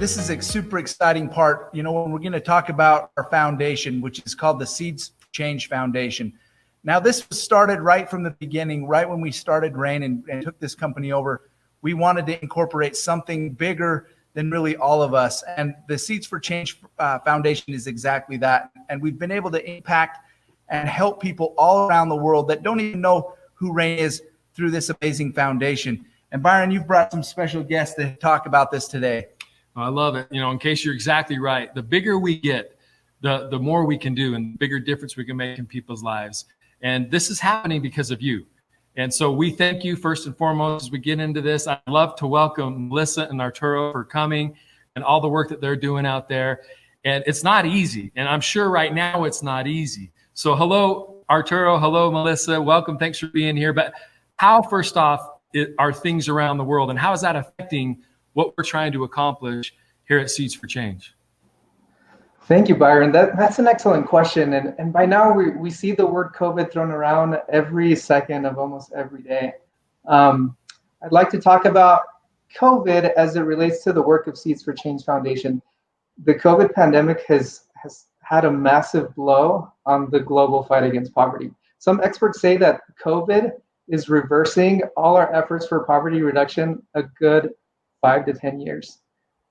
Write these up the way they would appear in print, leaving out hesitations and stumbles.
this is a super exciting part, when we're going to talk about our foundation, which is called the Seeds for Change Foundation. Now, this was started right from the beginning, right when we started RAIN and took this company over. We wanted to incorporate something bigger than really all of us. And the Seeds for Change Foundation is exactly that. And we've been able to impact and help people all around the world that don't even know who RAIN is through this amazing foundation. And Byron, you've brought some special guests to talk about this today. I love it. In case you're exactly right, the bigger we get, the more we can do and the bigger difference we can make in people's lives. And this is happening because of you. And so we thank you first and foremost as we get into this. I'd love to welcome Melissa and Arturo for coming and all the work that they're doing out there. And it's not easy. And I'm sure right now it's not easy. So hello, Arturo. Hello, Melissa. Welcome. Thanks for being here. But how, first off, are things around the world and how is that affecting what we're trying to accomplish here at Seeds for Change? Thank you, Byron. That's an excellent question. And by now we see the word COVID thrown around every second of almost every day. I'd like to talk about COVID as it relates to the work of Seeds for Change Foundation. The COVID pandemic has had a massive blow on the global fight against poverty. Some experts say that COVID is reversing all our efforts for poverty reduction a good 5 to 10 years.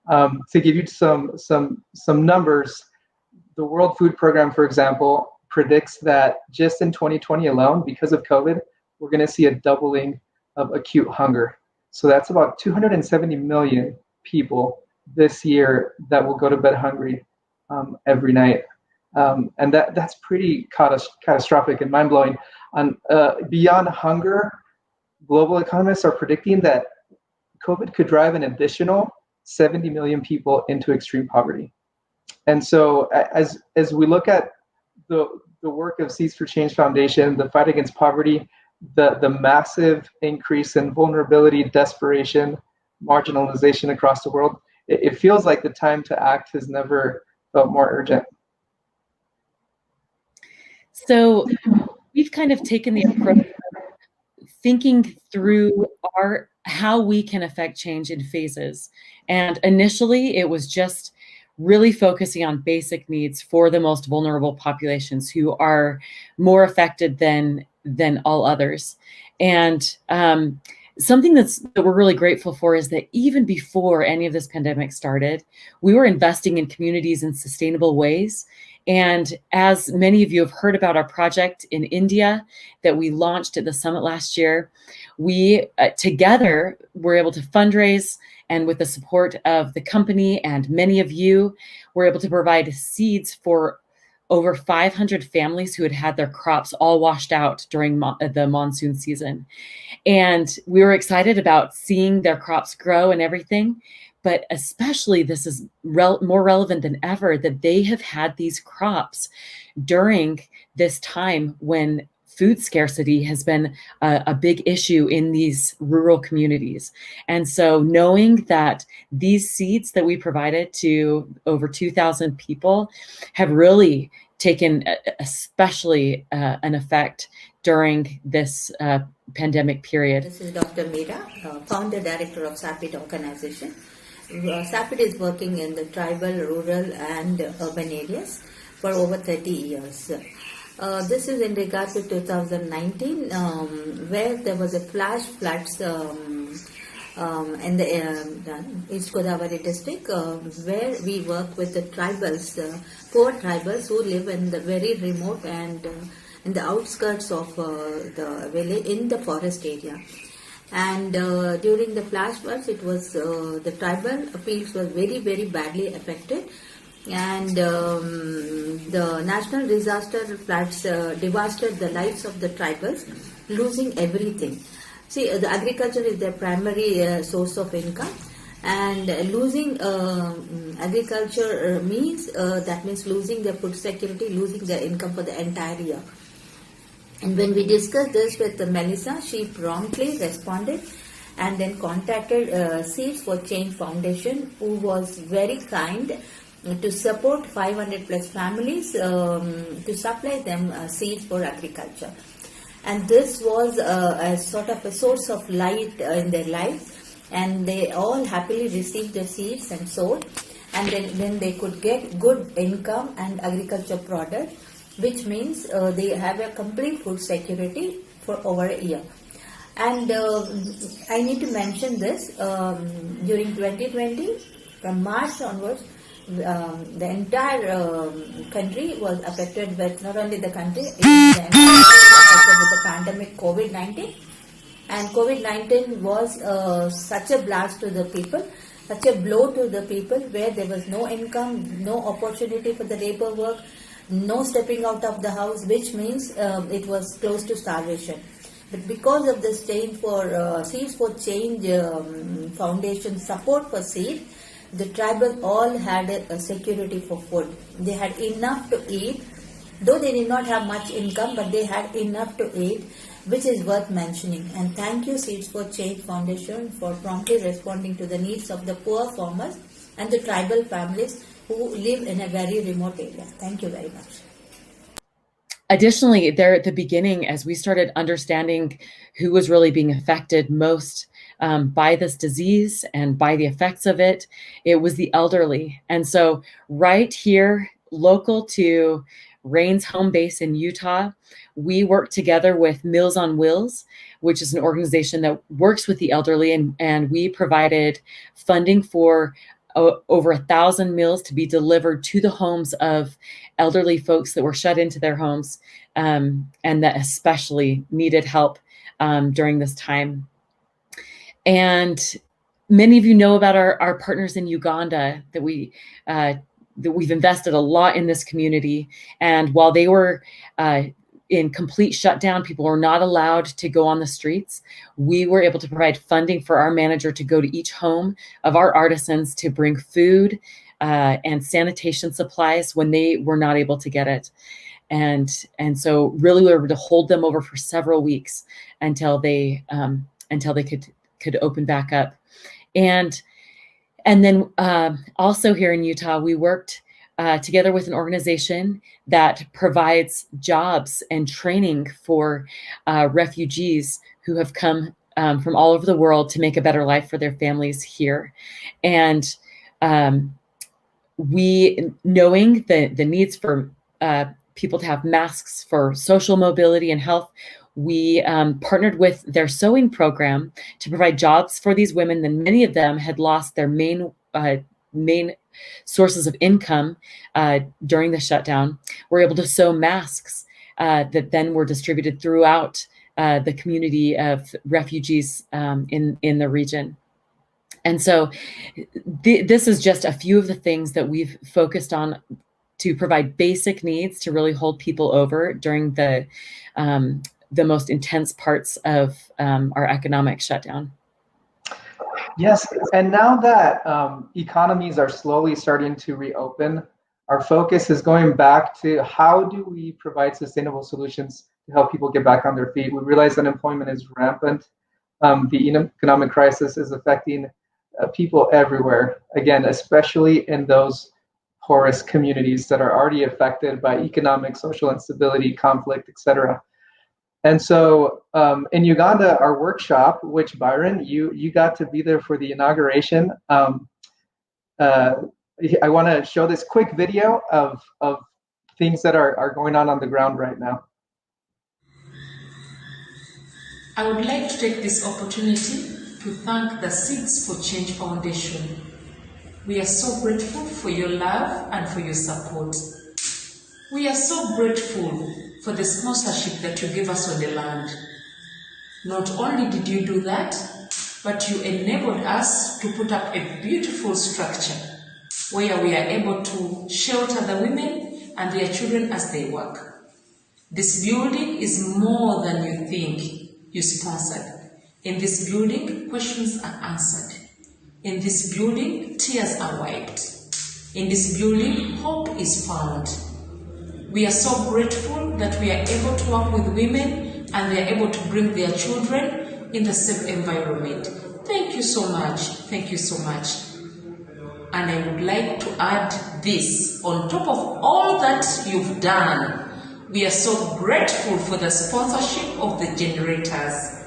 To give you some numbers, the World Food Program, for example, predicts that just in 2020 alone, because of COVID, we're going to see a doubling of acute hunger. So that's about 270 million people this year that will go to bed hungry every night. And that's pretty catastrophic and mind-blowing. Beyond hunger, global economists are predicting that COVID could drive an additional 70 million people into extreme poverty. And so as we look at the work of Seeds for Change Foundation, the fight against poverty, the massive increase in vulnerability, desperation, marginalization across the world, it feels like the time to act has never felt more urgent. So we've kind of taken the approach of thinking through how we can affect change in phases. And initially, it was just really focusing on basic needs for the most vulnerable populations who are more affected than all others. And something that we're really grateful for is that even before any of this pandemic started, we were investing in communities in sustainable ways. And as many of you have heard about our project in India that we launched at the summit last year, we together were able to fundraise, and with the support of the company and many of you, were able to provide seeds for over 500 families who had had their crops all washed out during the monsoon season. And we were excited about seeing their crops grow and everything. But especially this is more relevant than ever that they have had these crops during this time when food scarcity has been a big issue in these rural communities. And so knowing that these seeds that we provided to over 2,000 people have really taken especially an effect during this pandemic period. This is Dr. Meera, founder director of SAPID organization. SAPID is working in the tribal, rural and urban areas for over 30 years. This is in regard to 2019 where there was a flash floods in the East Godavari district where we work with the tribals, poor tribals who live in the very remote and in the outskirts of the village in the forest area. And during the flash floods, it was the tribal fields were very, very badly affected. And the national disaster floods devastated the lives of the tribals, losing everything. See, the agriculture is their primary source of income, and losing agriculture means that means losing their food security, losing their income for the entire year. And when we discussed this with Melissa, she promptly responded and then contacted Seeds for Change Foundation, who was very kind to support 500 plus families to supply them seeds for agriculture. And this was a sort of a source of light in their life. and they all happily received the seeds and sowed, and then they could get good income and agriculture product, which means they have a complete food security for over a year. And I need to mention this, during 2020, from March onwards, the entire country was affected with, not only the country, the entire world was affected with the pandemic COVID-19. And COVID-19 was such a blast to the people, such a blow to the people, where there was no income, no opportunity for the labor work, no stepping out of the house, which means it was close to starvation. But because of this change for Seeds for Change Foundation support for seed, the tribal all had a security for food. They had enough to eat, though they did not have much income, but they had enough to eat, which is worth mentioning. And thank you, Seeds for Change Foundation, for promptly responding to the needs of the poor farmers and the tribal families who live in a very remote area. Thank you very much. Additionally, there at the beginning, as we started understanding who was really being affected most by this disease and by the effects of it, it was the elderly. And so right here, local to Rain's home base in Utah, we work together with Meals on Wheels, which is an organization that works with the elderly, and we provided funding for over 1,000 meals to be delivered to the homes of elderly folks that were shut into their homes and that especially needed help during this time. And many of you know about our partners in Uganda, that we've invested a lot in this community. And while they were in complete shutdown, people were not allowed to go on the streets, we were able to provide funding for our manager to go to each home of our artisans to bring food and sanitation supplies when they were not able to get it. And so really we were able to hold them over for several weeks until they could open back up. And then also here in Utah, we worked together with an organization that provides jobs and training for refugees who have come from all over the world to make a better life for their families here. And we, knowing the needs for people to have masks for social mobility and health, we partnered with their sewing program to provide jobs for these women. And many of them had lost their main sources of income during the shutdown. We're able to sew masks that then were distributed throughout the community of refugees in the region. And so this is just a few of the things that we've focused on to provide basic needs to really hold people over during the most intense parts of our economic shutdown. Yes, and now that economies are slowly starting to reopen, our focus is going back to how do we provide sustainable solutions to help people get back on their feet. We realize unemployment is rampant. The economic crisis is affecting people everywhere, again, especially in those poorest communities that are already affected by economic, social instability, conflict, etc. And so in Uganda, our workshop, which Byron, you got to be there for the inauguration. I want to show this quick video of things that are going on the ground right now. I would like to take this opportunity to thank the Seeds for Change Foundation. We are so grateful for your love and for your support. We are so grateful for the sponsorship that you gave us on the land. Not only did you do that, but you enabled us to put up a beautiful structure where we are able to shelter the women and their children as they work. This building is more than you think you sponsored. In this building, questions are answered. In this building, tears are wiped. In this building, hope is found. We are so grateful that we are able to work with women and they are able to bring their children in the same environment. Thank you so much. Thank you so much. And I would like to add this on top of all that you've done. We are so grateful for the sponsorship of the generators.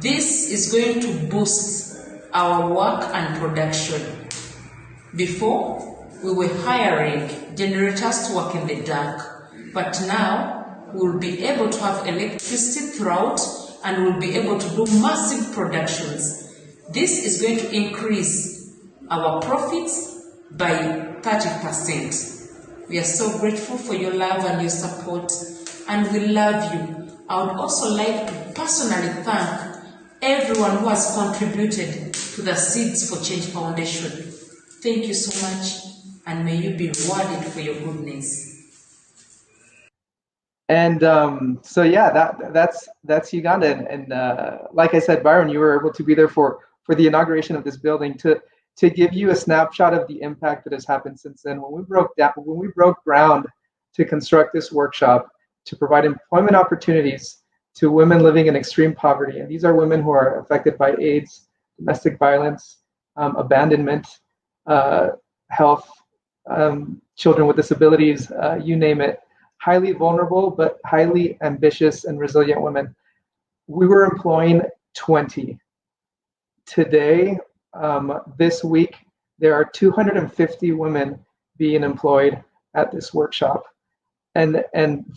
This is going to boost our work and production. Before, we were hiring generators to work in the dark, but now we'll be able to have electricity throughout and we'll be able to do massive productions. This is going to increase our profits by 30%. We are so grateful for your love and your support, and we love you. I would also like to personally thank everyone who has contributed to the Seeds for Change Foundation. Thank you so much, and may you be rewarded for your goodness. And so yeah, that's Uganda. And like I said, Byron, you were able to be there for the inauguration of this building to give you a snapshot of the impact that has happened since then. When we broke ground to construct this workshop to provide employment opportunities to women living in extreme poverty, and these are women who are affected by AIDS, domestic violence, abandonment, health, children with disabilities, you name it. Highly vulnerable, but highly ambitious and resilient women. We were employing 20. Today, this week, there are 250 women being employed at this workshop. And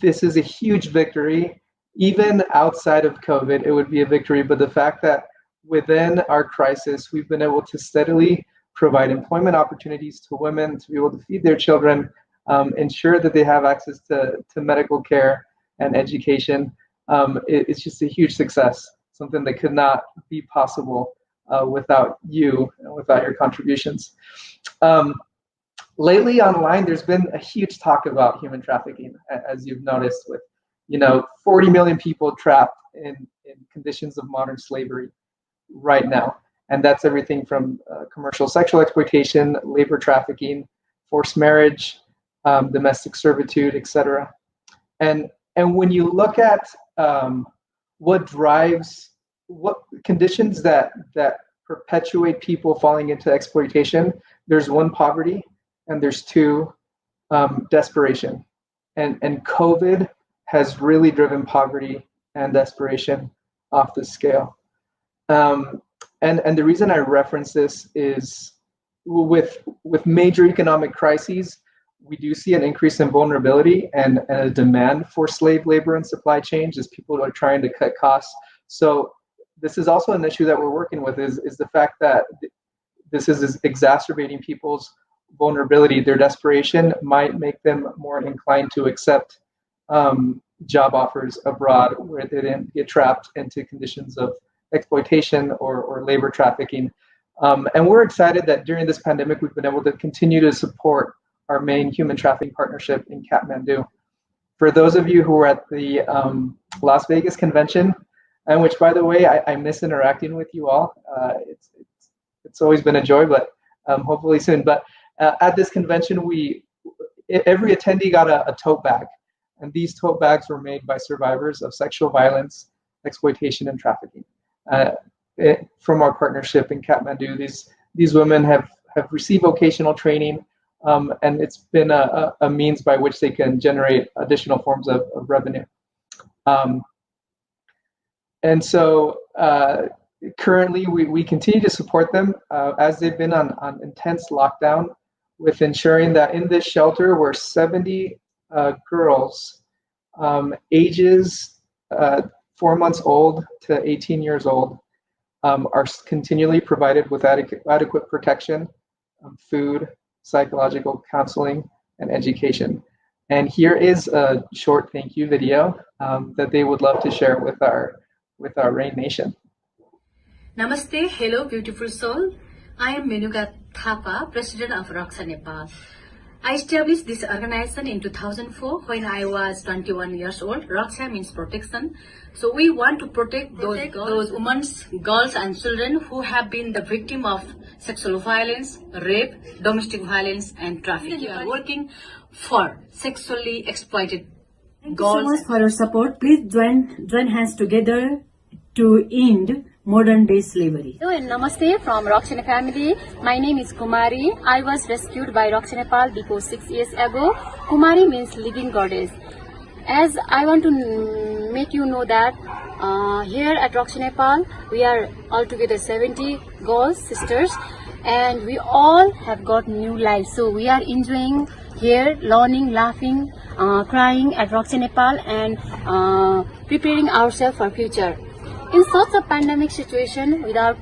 this is a huge victory. Even outside of COVID, it would be a victory. But the fact that within our crisis, we've been able to steadily provide employment opportunities to women to be able to feed their children, ensure that they have access to medical care and education. It's just a huge success, something that could not be possible without you and without your contributions. Lately online, there's been a huge talk about human trafficking, as you've noticed, with 40 million people trapped in conditions of modern slavery right now. And that's everything from commercial sexual exploitation, labor trafficking, forced marriage, domestic servitude, etc. And when you look at what conditions that perpetuate people falling into exploitation, there's one, poverty, and there's two, desperation. And COVID has really driven poverty and desperation off the scale. And the reason I reference this is with major economic crises, we do see an increase in vulnerability and a demand for slave labor and supply chains as people are trying to cut costs. So this is also an issue that we're working with is the fact that this is exacerbating people's vulnerability. Their desperation might make them more inclined to accept job offers abroad where they didn't get trapped into conditions of exploitation or labor trafficking. And we're excited that during this pandemic, we've been able to continue to support our main human trafficking partnership in Kathmandu. For those of you who were at the Las Vegas convention, and which, by the way, I miss interacting with you all. It's always been a joy, but hopefully soon. But at this convention, every attendee got a tote bag. And these tote bags were made by survivors of sexual violence, exploitation, and trafficking. From our partnership in Kathmandu, these women have received vocational training, and it's been a means by which they can generate additional forms of revenue. And so currently we continue to support them as they've been on intense lockdown, with ensuring that in this shelter where 70 girls ages 4 months old to 18 years old are continually provided with adequate protection, food, psychological counseling, and education. And here is a short thank you video that they would love to share with our Rain Nation. Namaste, hello beautiful soul. I am Menuga Thapa, President of Raksha Nepal. I established this organization in 2004 when I was 21 years old. Raksha means protection. So we want to protect those women, girls and children who have been the victim of sexual violence, rape, domestic violence and trafficking. We are working for sexually exploited Thank girls. you so much for your support. Please join hands together to end modern day slavery. Hello and namaste from Raksha family. My name is Kumari. I was rescued by Raksha Nepal before 6 years ago. Kumari means living goddess. As I want to make you know that here at Roxy Nepal, we are altogether 70 girls, sisters, and we all have got new lives. So we are enjoying here, learning, laughing, crying at Roxy Nepal, and preparing ourselves for future. In such a pandemic situation, without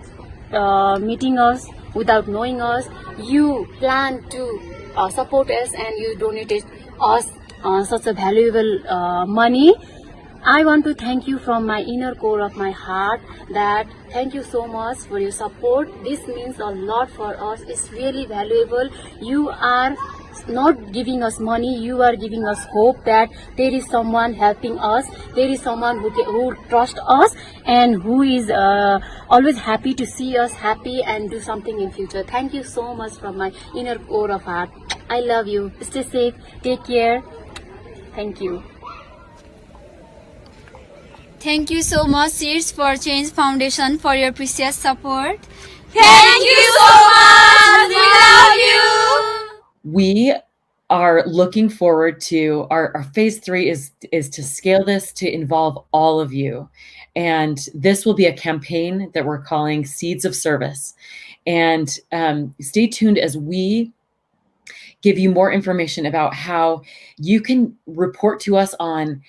meeting us, without knowing us, you plan to support us and you donated us such a valuable money. I want to thank you from my inner core of my heart that thank you so much for your support. This means a lot for us. It's really valuable. You are not giving us money, you are giving us hope that there is someone helping us, there is someone who trusts us and who is always happy to see us happy and do something in future. Thank you so much from my inner core of heart. I love you. Stay safe. Take care. Thank you. Thank you so much, Seeds for Change Foundation, for your precious support. Thank you so much. We love you. We are looking forward to our phase 3 is to scale this to involve all of you. And this will be a campaign that we're calling Seeds of Service. And stay tuned as we give you more information about how you can report to us on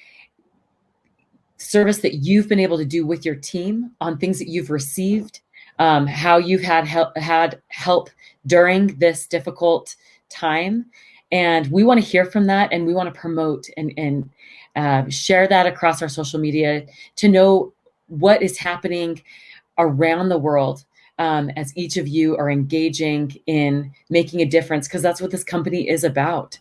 service that you've been able to do with your team, on things that you've received, how you've had help during this difficult time. And we want to hear from that, and we want to promote and share that across our social media to know what is happening around the world as each of you are engaging in making a difference, because that's what this company is about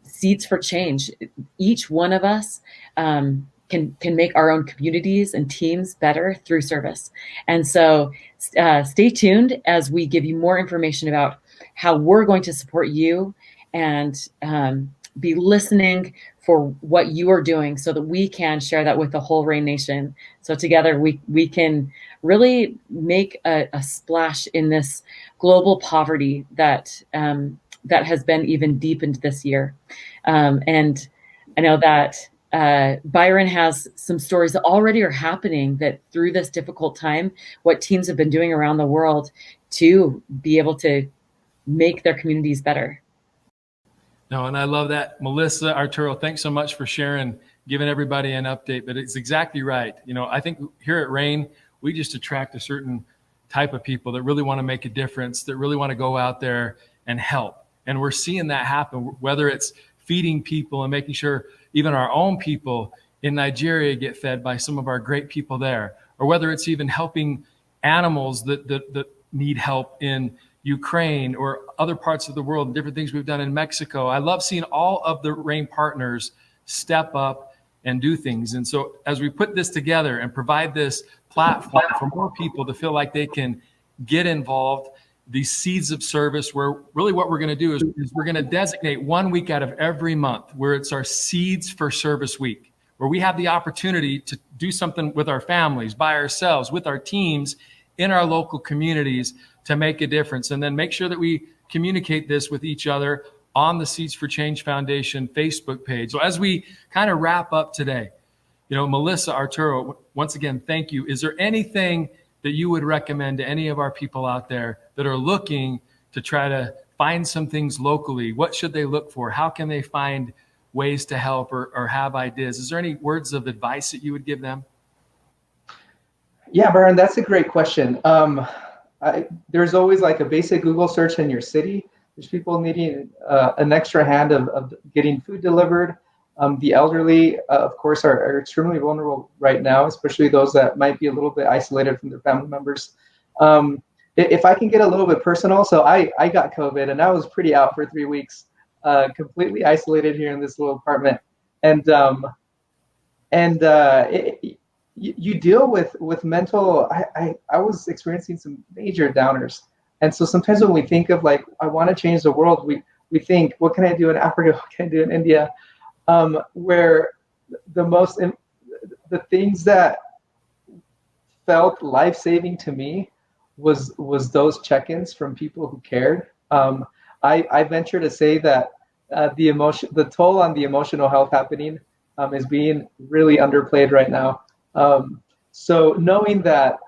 Seeds for Change. Each one of us can make our own communities and teams better through service. And so stay tuned as we give you more information about how we're going to support you, and be listening for what you are doing so that we can share that with the whole Rain Nation. So together we can really make a splash in this global poverty that has been even deepened this year. And I know that Byron has some stories that already are happening, that through this difficult time, what teams have been doing around the world to be able to make their communities better. No, and I love that. Melissa, Arturo, thanks so much for sharing, giving everybody an update. But it's exactly right. You know, I think here at Rain, we just attract a certain type of people that really want to make a difference, that really want to go out there and help. And we're seeing that happen, whether it's feeding people and making sure even our own people in Nigeria get fed by some of our great people there, or whether it's even helping animals that need help in Ukraine or other parts of the world, and different things we've done in Mexico. I love seeing all of the Rain partners step up and do things. And so as we put this together and provide this platform for more people to feel like they can get involved, these Seeds of Service, where really what we're going to do is we're going to designate 1 week out of every month where it's our Seeds for Service week, where we have the opportunity to do something with our families, by ourselves, with our teams, in our local communities to make a difference. And then make sure that we communicate this with each other on the Seeds for Change Foundation Facebook page. So as we kind of wrap up today, you know, Melissa, Arturo, once again, thank you. Is there anything that you would recommend to any of our people out there that are looking to try to find some things locally? What should they look for? How can they find ways to help or have ideas? Is there any words of advice that you would give them? Yeah, Byron, that's a great question. There's always like a basic Google search in your city. There's people needing an extra hand of getting food delivered. The elderly, of course, are extremely vulnerable right now, especially those that might be a little bit isolated from their family members. If I can get a little bit personal, so I got COVID and I was pretty out for 3 weeks, completely isolated here in this little apartment. And you deal with mental, I was experiencing some major downers. And so sometimes when we think of like, I want to change the world, we think, what can I do in Africa? What can I do in India? Where the things that felt life-saving to me was those check-ins from people who cared. I venture to say that the toll on the emotional health happening is being really underplayed right now. So knowing that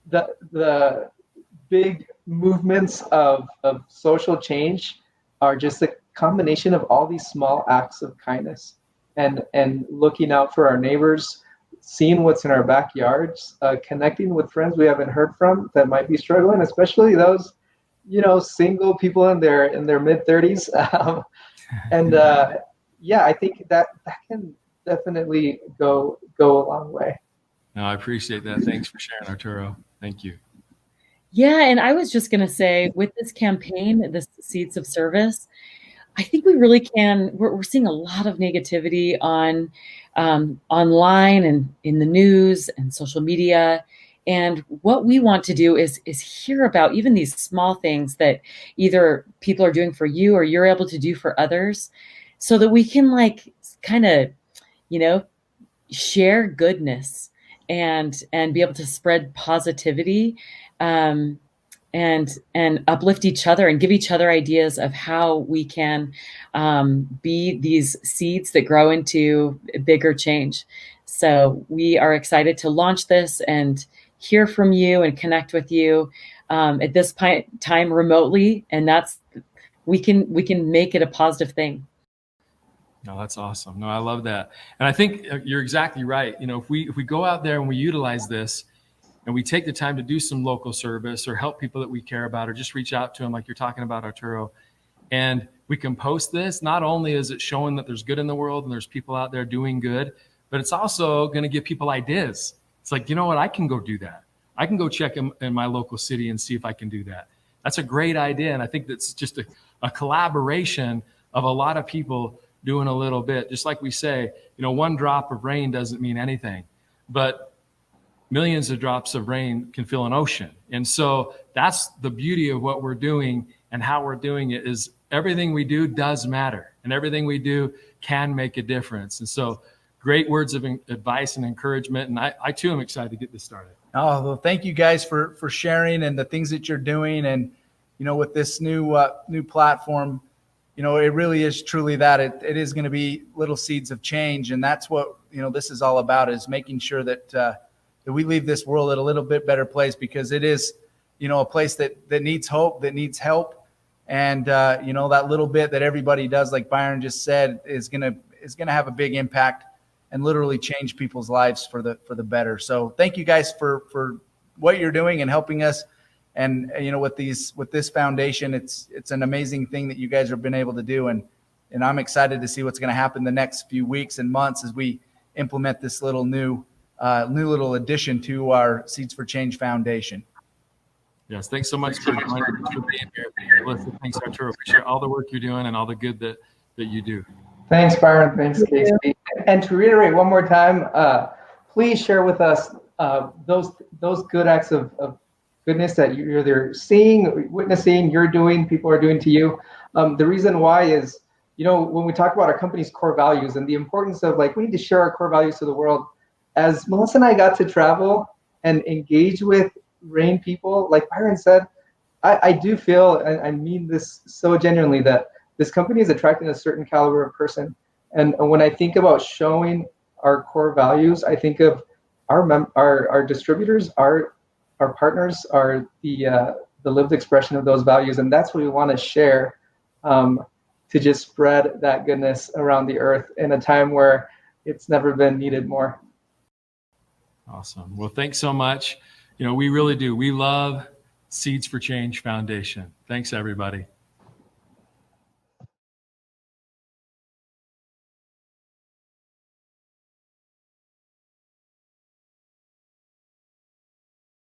the big movements of social change are just a combination of all these small acts of kindness and looking out for our neighbors, seeing what's in our backyards, connecting with friends we haven't heard from that might be struggling, especially those, single people in their mid 30s. I think that can definitely go a long way. No, I appreciate that. Thanks for sharing, Arturo. Thank you. Yeah, and I was just going to say, with this campaign, this Seeds of Service, I think we really can. We're seeing a lot of negativity on online and in the news and social media. And what we want to do is hear about even these small things that either people are doing for you or you're able to do for others, so that we can kind of, share goodness and be able to spread positivity. And uplift each other and give each other ideas of how we can be these seeds that grow into bigger change. So we are excited to launch this and hear from you and connect with you at this time remotely, and we can make it a positive thing. No, that's awesome. No, I love that, and I think you're exactly right. If we go out there and we utilize this, and we take the time to do some local service or help people that we care about, or just reach out to them like you're talking about, Arturo, and we can post this, not only is it showing that there's good in the world and there's people out there doing good, but it's also going to give people ideas. It's like, you know what, I can go do that. I can go check in my local city and see if I can do that. That's a great idea. And I think that's just a collaboration of a lot of people doing a little bit. Just like we say, one drop of rain doesn't mean anything, but millions of drops of rain can fill an ocean. And so that's the beauty of what we're doing and how we're doing it, is everything we do does matter and everything we do can make a difference. And so great words of advice and encouragement. And I too am excited to get this started. Oh, well, thank you guys for sharing and the things that you're doing. And, with this new platform, it really is truly that it is going to be little seeds of change. And that's what, this is all about, is making sure that we leave this world at a little bit better place, because it is, a place that needs hope, that needs help. And, that little bit that everybody does, like Byron just said, is going to have a big impact and literally change people's lives for the better. So thank you guys for what you're doing and helping us. And, with this foundation, it's an amazing thing that you guys have been able to do. And I'm excited to see what's going to happen the next few weeks and months as we implement this new little addition to our Seeds for Change Foundation. Yes, thanks so much for being here. Listen, thanks, Arturo. Appreciate all the work you're doing and all the good that you do. Thanks, Byron. Thanks, Casey. And to reiterate one more time, please share with us those good acts of goodness that you're either seeing, witnessing, you're doing, people are doing to you. The reason why is, when we talk about our company's core values and the importance of, we need to share our core values to the world. As Melissa and I got to travel and engage with RAIN people, like Byron said, I do feel, and I mean this so genuinely, that this company is attracting a certain caliber of person. And when I think about showing our core values, I think of our distributors, our partners are the lived expression of those values. And that's what we want to share, to just spread that goodness around the earth in a time where it's never been needed more. Awesome. Well, thanks so much. We really do. We love Seeds for Change Foundation. Thanks, everybody.